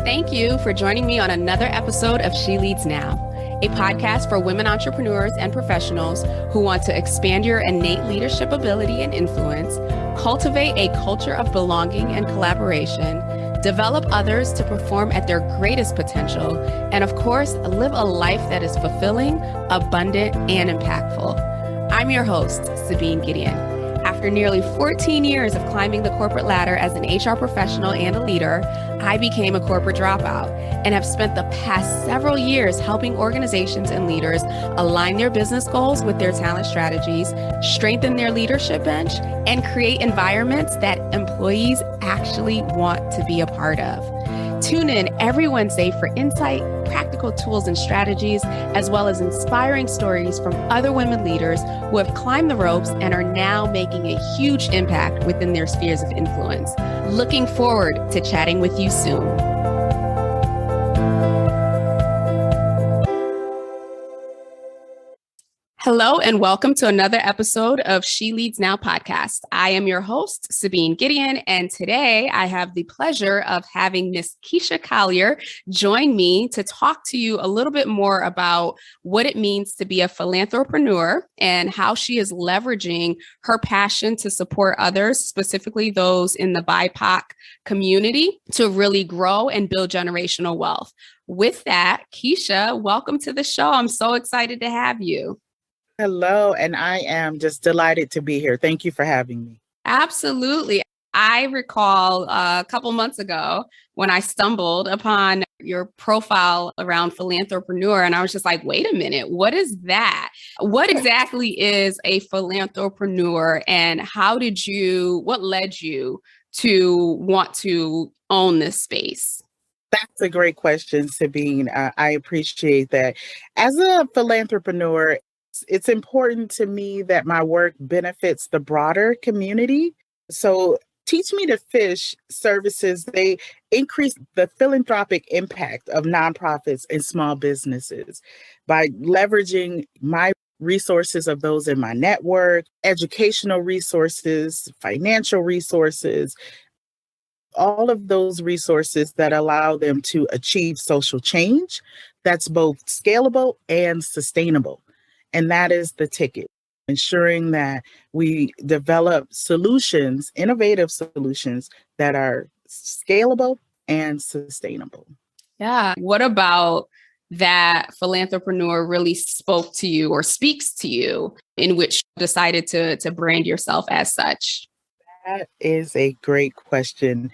Thank you for joining me on another episode of She Leads Now, a podcast for women entrepreneurs and professionals who want to expand your innate leadership ability and influence, cultivate a culture of belonging and collaboration, develop others to perform at their greatest potential, and of course, live a life that is fulfilling, abundant, and impactful. I'm your host, Sabine Gideon. After nearly 14 years of climbing the corporate ladder as an HR professional and a leader, I became a corporate dropout and have spent the past several years helping organizations and leaders align their business goals with their talent strategies, strengthen their leadership bench, and create environments that employees actually want to be a part of. Tune in every Wednesday for insight, practical tools and strategies, as well as inspiring stories from other women leaders who have climbed the ropes and are now making a huge impact within their spheres of influence. Looking forward to chatting with you soon. Hello and welcome to another episode of She Leads Now podcast. I am your host, Sabine Gideon, and today I have the pleasure of having Miss Kisha Collier join me to talk to you a little bit more about what it means to be a philanthropreneur and how she is leveraging her passion to support others, specifically those in the BIPOC community, to really grow and build generational wealth. With that, Kisha, welcome to the show. I'm so excited to have you. Hello, and I am just delighted to be here. Thank you for having me. Absolutely. I recall a couple months ago when I stumbled upon your profile around philanthropreneur, and I was just like, wait a minute, what is that? What exactly is a philanthropreneur, and what led you to want to own this space? That's a great question, Sabine. I appreciate that. As a philanthropreneur, it's important to me that my work benefits the broader community. So Teach Me to Fish services, they increase the philanthropic impact of nonprofits and small businesses by leveraging my resources of those in my network, educational resources, financial resources, all of those resources that allow them to achieve social change that's both scalable and sustainable. And that is the ticket, ensuring that we develop solutions, innovative solutions that are scalable and sustainable. Yeah. What about that philanthropreneur really spoke to you or speaks to you in which you decided to brand yourself as such? That is a great question.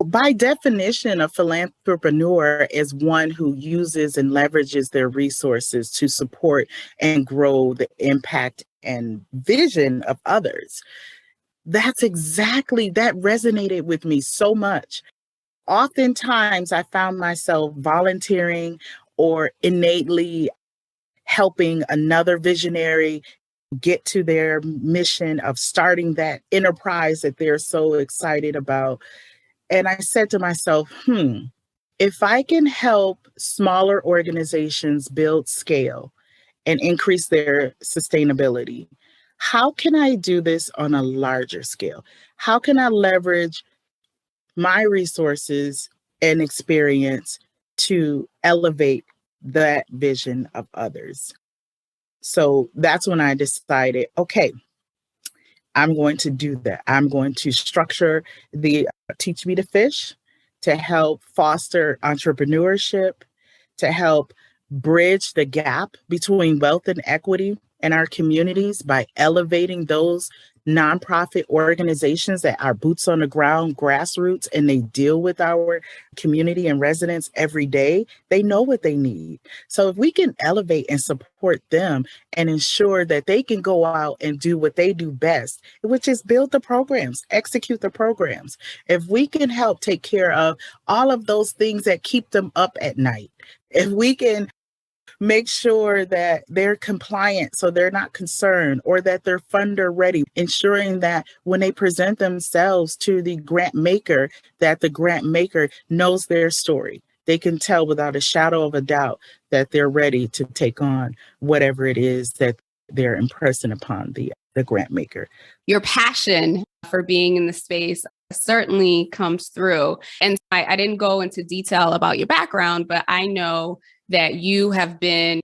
By definition, a philanthropreneur is one who uses and leverages their resources to support and grow the impact and vision of others. That resonated with me so much. Oftentimes, I found myself volunteering or innately helping another visionary get to their mission of starting that enterprise that they're so excited about. And I said to myself, if I can help smaller organizations build scale and increase their sustainability, how can I do this on a larger scale? How can I leverage my resources and experience to elevate that vision of others? So that's when I decided, okay, I'm going to do that. I'm going to structure the Teach Me to Fish to help foster entrepreneurship, to help bridge the gap between wealth and equity in our communities by elevating those nonprofit organizations that are boots on the ground, grassroots, and they deal with our community and residents every day. They know what they need. So if we can elevate and support them and ensure that they can go out and do what they do best, which is build the programs, execute the programs. If we can help take care of all of those things that keep them up at night, if we can make sure that they're compliant so they're not concerned, or that they're funder ready, ensuring that when they present themselves to the grant maker, that the grant maker knows their story. They can tell without a shadow of a doubt that they're ready to take on whatever it is that they're impressing upon the grant maker. Your passion for being in the space certainly comes through. And I didn't go into detail about your background, but I know that you have been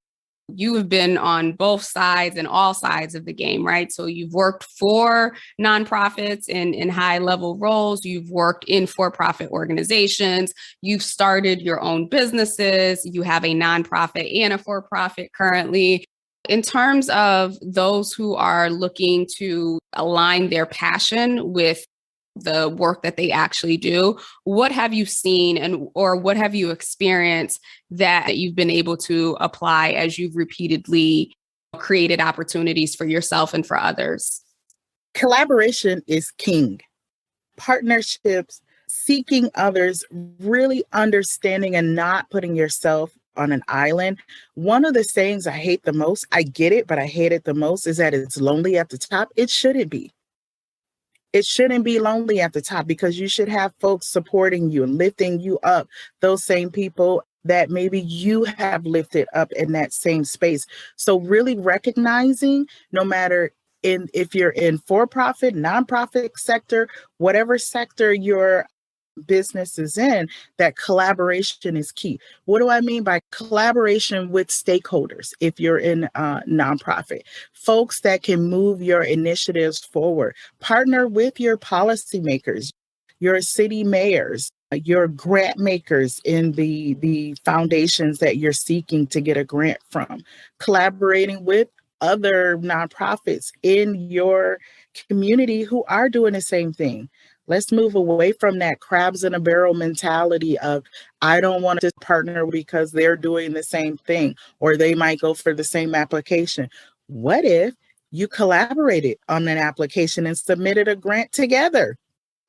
on both sides and all sides of the game, right? So you've worked for nonprofits in high level roles. You've worked in for-profit organizations. You've started your own businesses. You have a nonprofit and a for-profit currently. In terms of those who are looking to align their passion with the work that they actually do, what have you seen or what have you experienced that you've been able to apply as you've repeatedly created opportunities for yourself and for others? Collaboration is king. Partnerships, seeking others, really understanding and not putting yourself on an island. One of the sayings I hate the most, I get it, but I hate it the most, is that it's lonely at the top. It shouldn't be. It shouldn't be lonely at the top, because you should have folks supporting you and lifting you up, those same people that maybe you have lifted up in that same space. So really recognizing, no matter if you're in for-profit, nonprofit sector, whatever sector your business is in, that collaboration is key. What do I mean by collaboration? With stakeholders? If you're in a nonprofit, folks that can move your initiatives forward, partner with your policymakers, your city mayors, your grant makers in the foundations that you're seeking to get a grant from, collaborating with other nonprofits in your community who are doing the same thing. Let's move away from that crabs in a barrel mentality of, I don't want to partner because they're doing the same thing, or they might go for the same application. What if you collaborated on an application and submitted a grant together?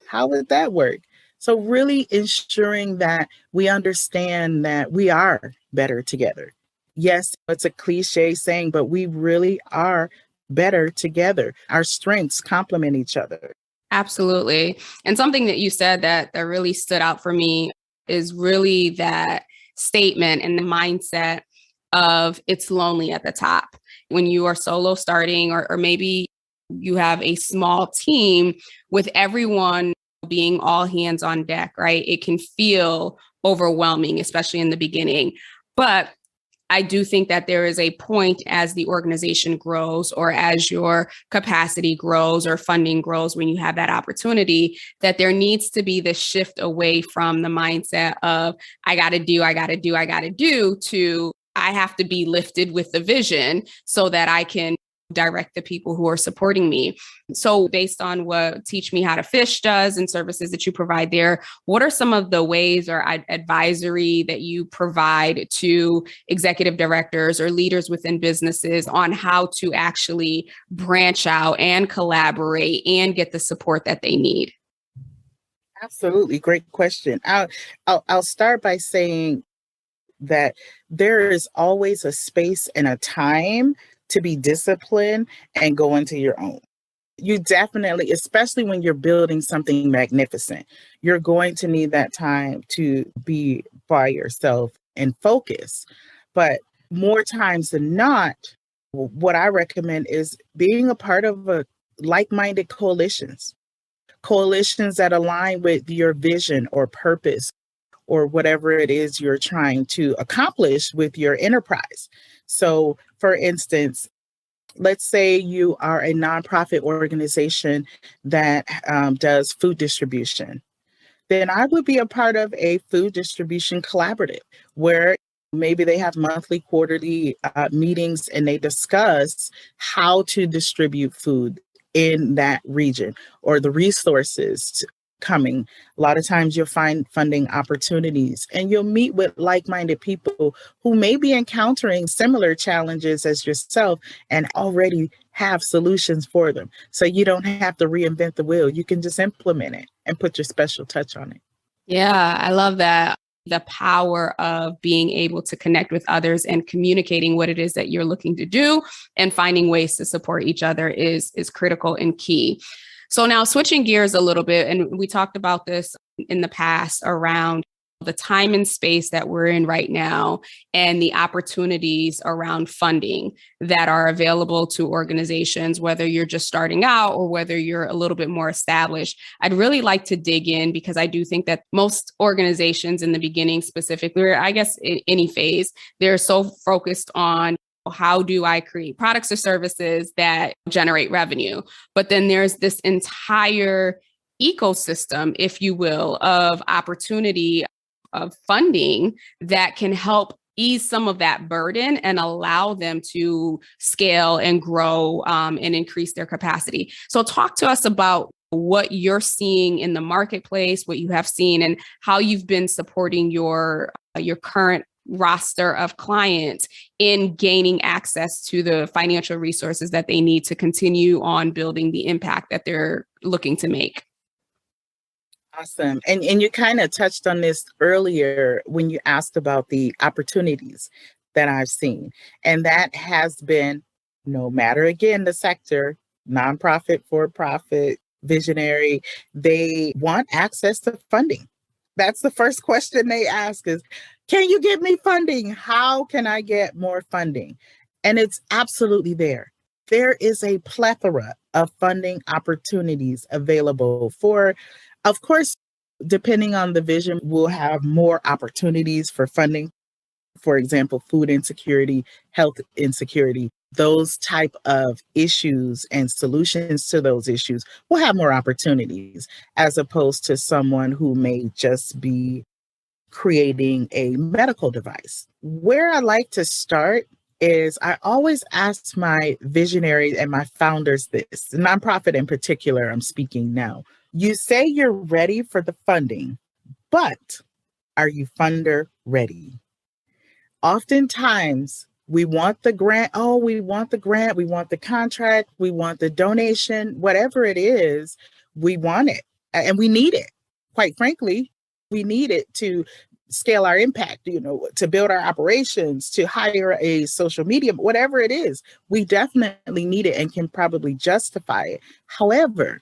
How would that work? So really ensuring that we understand that we are better together. Yes, it's a cliche saying, but we really are better together. Our strengths complement each other. Absolutely. And something that you said that really stood out for me is really that statement and the mindset of it's lonely at the top. When you are solo starting, or maybe you have a small team with everyone being all hands on deck, right? It can feel overwhelming, especially in the beginning. But I do think that there is a point as the organization grows, or as your capacity grows or funding grows, when you have that opportunity, that there needs to be this shift away from the mindset of I got to do, to I have to be lifted with the vision so that I can direct the people who are supporting me. So based on what Teach Me How to Fish does and services that you provide there, what are some of the ways or advisory that you provide to executive directors or leaders within businesses on how to actually branch out and collaborate and get the support that they need? Absolutely. Great question. I'll start by saying that there is always a space and a time to be disciplined and go into your own. You definitely, especially when you're building something magnificent, you're going to need that time to be by yourself and focus. But more times than not, what I recommend is being a part of a like-minded coalitions that align with your vision or purpose, or whatever it is you're trying to accomplish with your enterprise. So, for instance, let's say you are a nonprofit organization that does food distribution. Then I would be a part of a food distribution collaborative where maybe they have monthly, quarterly meetings, and they discuss how to distribute food in that region, or the resources coming. A lot of times you'll find funding opportunities, and you'll meet with like-minded people who may be encountering similar challenges as yourself and already have solutions for them. So you don't have to reinvent the wheel. You can just implement it and put your special touch on it. Yeah, I love that. The power of being able to connect with others and communicating what it is that you're looking to do and finding ways to support each other is critical and key. So now switching gears a little bit, and we talked about this in the past around the time and space that we're in right now and the opportunities around funding that are available to organizations, whether you're just starting out or whether you're a little bit more established. I'd really like to dig in because I do think that most organizations in the beginning specifically, or I guess in any phase, they're so focused on how do I create products or services that generate revenue? But then there's this entire ecosystem, if you will, of opportunity of funding that can help ease some of that burden and allow them to scale and grow and increase their capacity. So talk to us about what you're seeing in the marketplace, what you have seen, and how you've been supporting your current roster of clients in gaining access to the financial resources that they need to continue on building the impact that they're looking to make. Awesome. And you kind of touched on this earlier when you asked about the opportunities that I've seen. And that has been, no matter again, the sector, nonprofit, for-profit, visionary, they want access to funding. That's the first question they ask is, can you give me funding? How can I get more funding? And it's absolutely there. There is a plethora of funding opportunities available for, of course, depending on the vision, we'll have more opportunities for funding. For example, food insecurity, health insecurity, those type of issues and solutions to those issues will have more opportunities as opposed to someone who may just be creating a medical device. Where I like to start is I always ask my visionaries and my founders this, the nonprofit in particular, I'm speaking now. You say you're ready for the funding, but are you funder ready? Oftentimes, we want the grant. Oh, we want the grant. We want the contract. We want the donation, whatever it is, we want it and we need it. Quite frankly, we need it to scale our impact, to build our operations, to hire a social media, whatever it is, we definitely need it and can probably justify it. However,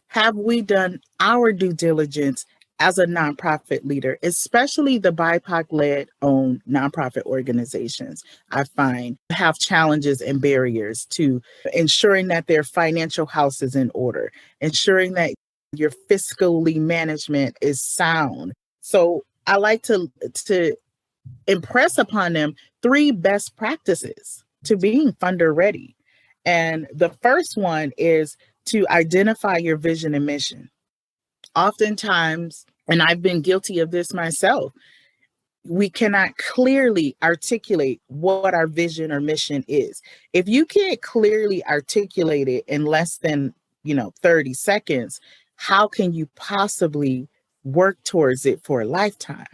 have we done our due diligence as a nonprofit leader, especially the BIPOC-led owned nonprofit organizations, I find have challenges and barriers to ensuring that their financial house is in order, ensuring that your fiscally management is sound. So I like to impress upon them 3 best practices to being funder ready. And the first one is to identify your vision and mission. Oftentimes, and I've been guilty of this myself, we cannot clearly articulate what our vision or mission is. If you can't clearly articulate it in less than 30 seconds, how can you possibly work towards it for a lifetime?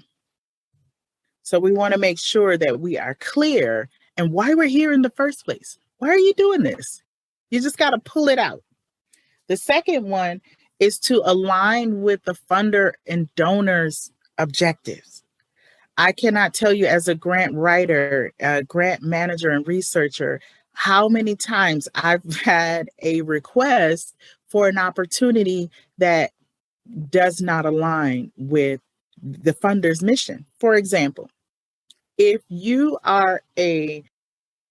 So we want to make sure that we are clear and why we're here in the first place. Why are you doing this? You just got to pull it out. The second one is to align with the funder and donors' objectives. I cannot tell you as a grant writer, a grant manager and researcher, how many times I've had a request for an opportunity that does not align with the funder's mission. For example, if you are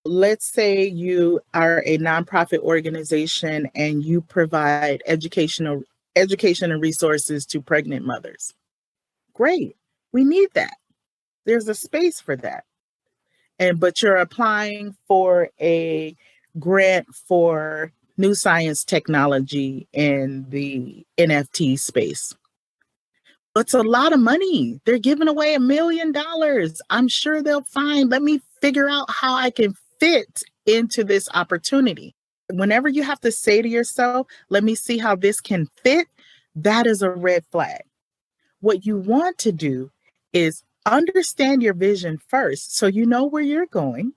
let's say you are a nonprofit organization and you provide education and resources to pregnant mothers. Great. We need that. There's a space for that. But you're applying for a grant for new science technology in the NFT space. It's a lot of money. They're giving away $1 million. I'm sure they'll find, let me figure out how I can fit into this opportunity. Whenever you have to say to yourself, let me see how this can fit, that is a red flag. What you want to do is understand your vision first so you know where you're going.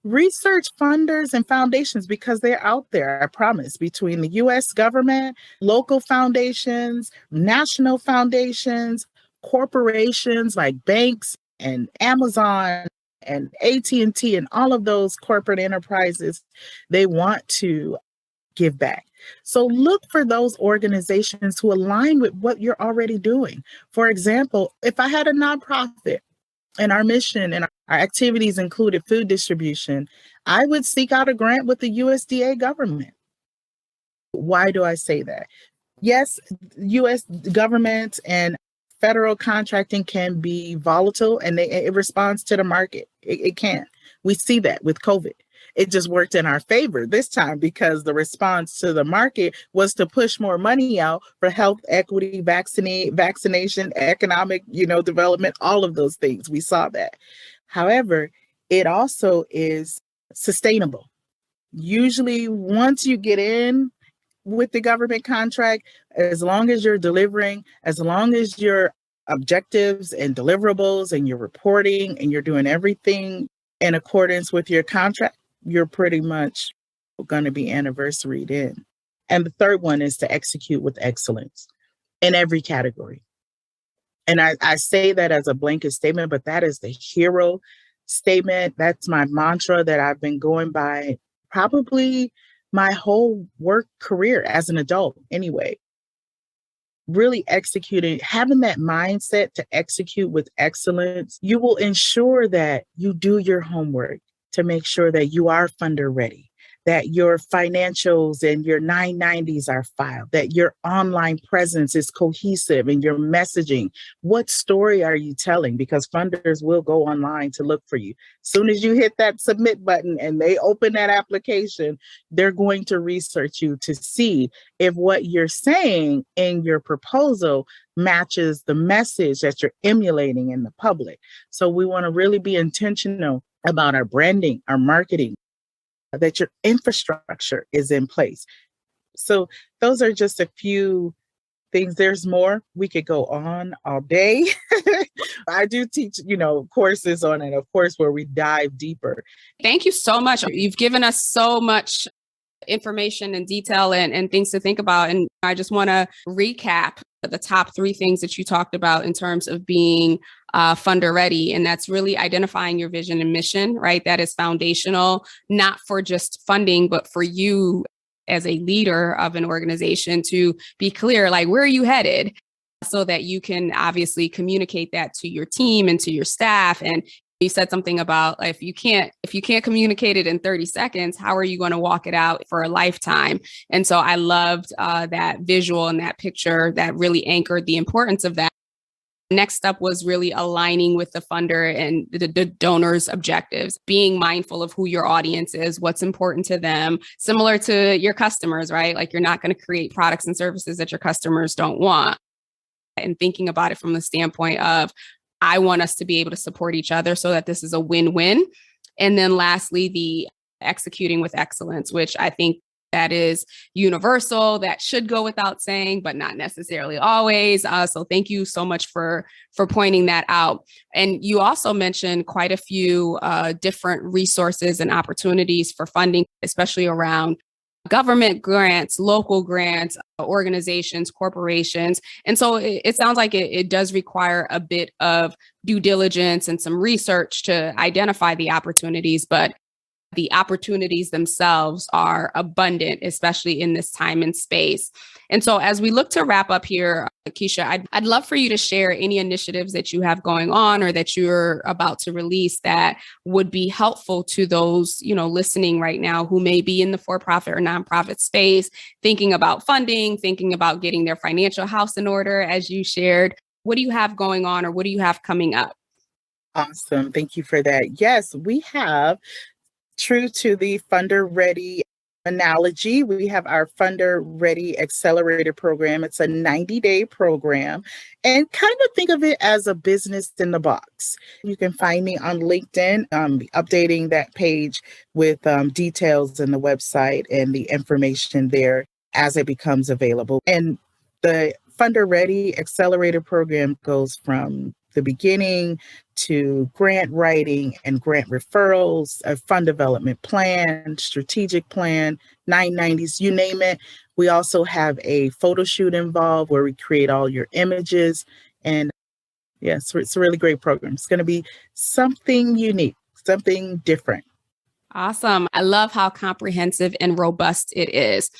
Research funders and foundations because they're out there, I promise, between the US government, local foundations, national foundations, corporations like banks and Amazon and AT&T and all of those corporate enterprises. They want to give back. So look for those organizations who align with what you're already doing. For example, if I had a nonprofit and our mission and our activities included food distribution, I would seek out a grant with the USDA government. Why do I say that? Yes, US government and federal contracting can be volatile and it responds to the market. It can. We see that with COVID. It just worked in our favor this time because the response to the market was to push more money out for health equity, vaccination, economic, development, all of those things. We saw that. However, it also is sustainable. Usually once you get in with the government contract, as long as you're delivering, as long as your objectives and deliverables and your reporting and you're doing everything in accordance with your contract, you're pretty much going to be anniversaried in. And the third one is to execute with excellence in every category. And I say that as a blanket statement, but that is the hero statement. That's my mantra that I've been going by probably my whole work career as an adult anyway. Really executing, having that mindset to execute with excellence, you will ensure that you do your homework to make sure that you are funder ready, that your financials and your 990s are filed, that your online presence is cohesive and your messaging. What story are you telling? Because funders will go online to look for you. As soon as you hit that submit button and they open that application, they're going to research you to see if what you're saying in your proposal matches the message that you're emulating in the public. So we want to really be intentional about our branding, our marketing, that your infrastructure is in place. So those are just a few things. There's more. We could go on all day. I do teach, courses on it, of course, where we dive deeper. Thank you so much. You've given us so much information and detail and things to think about. And I just want to recap the top 3 things that you talked about in terms of being funder ready. And that's really identifying your vision and mission, right? That is foundational, not for just funding, but for you as a leader of an organization to be clear, like, where are you headed? So that you can obviously communicate that to your team and to your staff. And you said something about if you can't communicate it in 30 seconds, how are you going to walk it out for a lifetime? And so I loved that visual and that picture that really anchored the importance of that. Next up was really aligning with the funder and the donor's objectives, being mindful of who your audience is, what's important to them, similar to your customers, right? Like you're not going to create products and services that your customers don't want. And thinking about it from the standpoint of, I want us to be able to support each other so that this is a win-win. And then lastly, the executing with excellence, which I think that is universal, that should go without saying, but not necessarily always. So thank you so much for pointing that out. And you also mentioned quite a few different resources and opportunities for funding, especially around government grants, local grants, organizations, corporations. And so it sounds like it does require a bit of due diligence and some research to identify the opportunities, but the opportunities themselves are abundant, especially in this time and space. And so as we look to wrap up here, Kisha, I'd love for you to share any initiatives that you have going on or that you're about to release that would be helpful to those, listening right now who may be in the for-profit or nonprofit space, thinking about funding, thinking about getting their financial house in order, as you shared. What do you have going on or what do you have coming up? Awesome. Thank you for that. Yes, we have, true to the funder ready analogy, we have our Funder Ready Accelerator program. It's a 90-day program, and kind of think of it as a business in the box. You can find me on LinkedIn, updating that page with details in the website and the information there as it becomes available. And the Funder Ready Accelerator program goes from the beginning to grant writing and grant referrals, a fund development plan, strategic plan, 990s, you name it. We also have a photo shoot involved where we create all your images. And yes, it's a really great program. It's going to be something unique, something different. Awesome. I love how comprehensive and robust it is.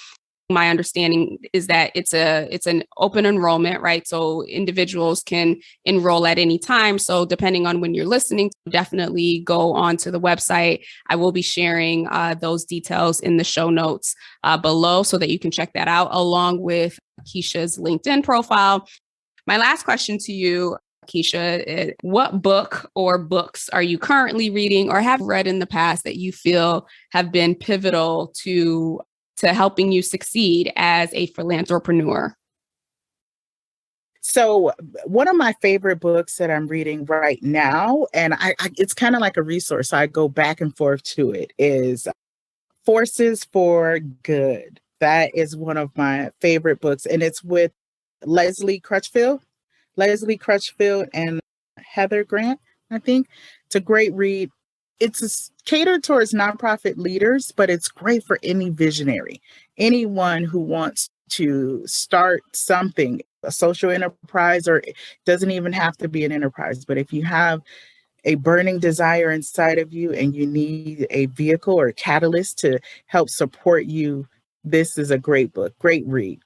My understanding is that it's an open enrollment, right? So individuals can enroll at any time. So depending on when you're listening, definitely go onto the website. I will be sharing those details in the show notes below so that you can check that out, along with Kisha's LinkedIn profile. My last question to you, Kisha, is what book or books are you currently reading or have read in the past that you feel have been pivotal to helping you succeed as a philanthropreneur? So one of my favorite books that I'm reading right now, and I it's kind of like a resource, so I go back and forth to it, is Forces for Good. That is one of my favorite books, and it's with Leslie Crutchfield and Heather Grant, I think. It's a great read. It's catered towards nonprofit leaders, but it's great for any visionary, anyone who wants to start something, a social enterprise, or it doesn't even have to be an enterprise. But if you have a burning desire inside of you and you need a vehicle or a catalyst to help support you, this is a great book. Great read.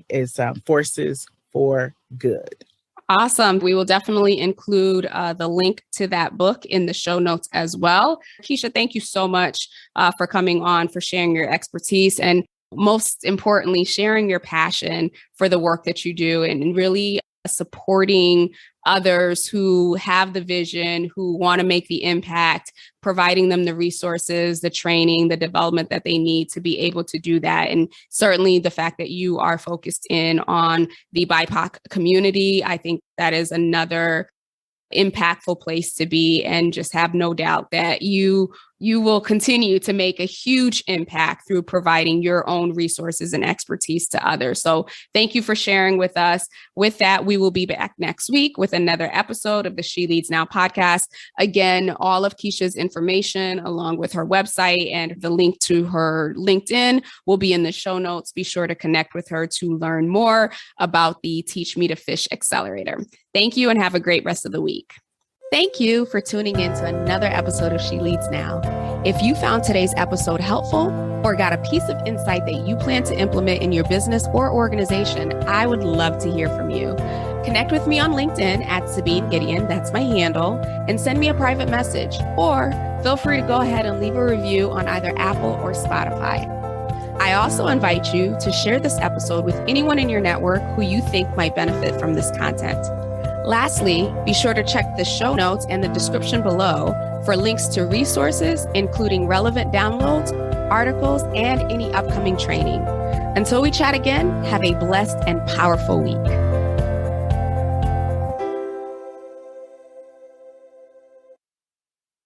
It's Forces for Good. Awesome. We will definitely include the link to that book in the show notes as well. Kisha, thank you so much for coming on, for sharing your expertise, and most importantly, sharing your passion for the work that you do and really supporting others who have the vision, who want to make the impact, providing them the resources, the training, the development that they need to be able to do that. And certainly the fact that you are focused in on the BIPOC community, I think that is another impactful place to be, and just have no doubt that you will continue to make a huge impact through providing your own resources and expertise to others. So thank you for sharing with us. With that, we will be back next week with another episode of the She Leads Now podcast. Again, all of Kisha's information, along with her website and the link to her LinkedIn, will be in the show notes. Be sure to connect with her to learn more about the Teach Me to Fish Accelerator. Thank you and have a great rest of the week. Thank you for tuning in to another episode of She Leads Now. If you found today's episode helpful or got a piece of insight that you plan to implement in your business or organization, I would love to hear from you. Connect with me on LinkedIn at Sabine Gideon, that's my handle, and send me a private message. Or feel free to go ahead and leave a review on either Apple or Spotify. I also invite you to share this episode with anyone in your network who you think might benefit from this content. Lastly, be sure to check the show notes and the description below for links to resources, including relevant downloads, articles, and any upcoming training. Until we chat again, have a blessed and powerful week.